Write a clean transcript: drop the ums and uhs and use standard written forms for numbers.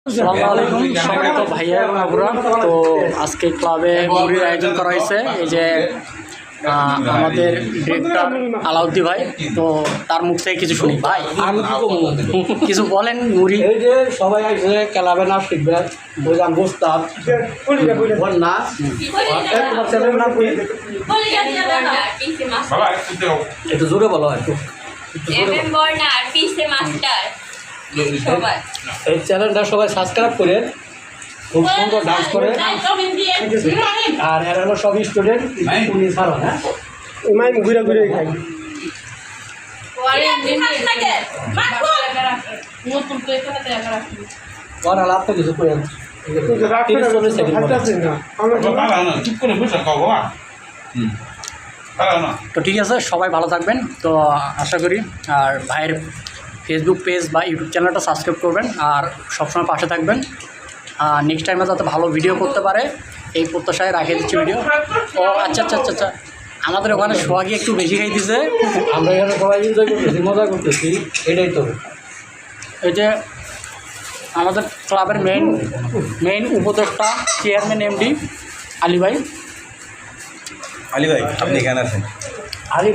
আসসালামু আলাইকুম সম্মানিত ভাইয়া এবং আপুরা। তো আজকে ক্লাবে মুড়ির আয়োজন করা হয়েছে। এই যে আমাদের ডিরেক্টর আলাউদ্দি ভাই, তো তার মুখ থেকে কিছু শুনি। ভাই আমি কিছু বলেন। মুড়ি এই যে সবাই আসে ক্লাবে নাচ শিখবে, বুঝলাম বুঝতাম না তোমার ছেলের নাম কি? একটু জোরে বলো, একটু এই চ্যানেলটা সবাই সাবস্ক্রাইব করে, খুব সুন্দর ডান্স করে। আর এরা হলো সব স্টুডেন্ট, উনি ছাড়ো। হ্যাঁ ঘুরে ঘুরে খাই। আলাপ তো কিছু করে তো ঠিক আছে, সবাই ভালো থাকবেন। তো আশা করি আর ভাইয়ের ফেসবুক পেজ বা ইউটিউব চ্যানেলটা সাবস্ক্রাইব করবেন আর সবসময় পাশে থাকবেন। নেক্সট টাইমে যাতে ভালো ভিডিও করতে পারে এই প্রত্যাশায় রাখিয়ে দিচ্ছি ভিডিও। ও আচ্ছা আচ্ছা আচ্ছা আচ্ছা, আমাদের ওখানে সোহাগী একটু বেশি খাই দিছে। আমরা এখানে সবাই এনজয় করতেছি, মজা করতেছি, এটাই তো। এই যে আমাদের ক্লাবের মেইন উপদেষ্টা চেয়ারম্যান এমডি আলী ভাই। আলী ভাই, আপনি এখানে আছেন? আলী ভাই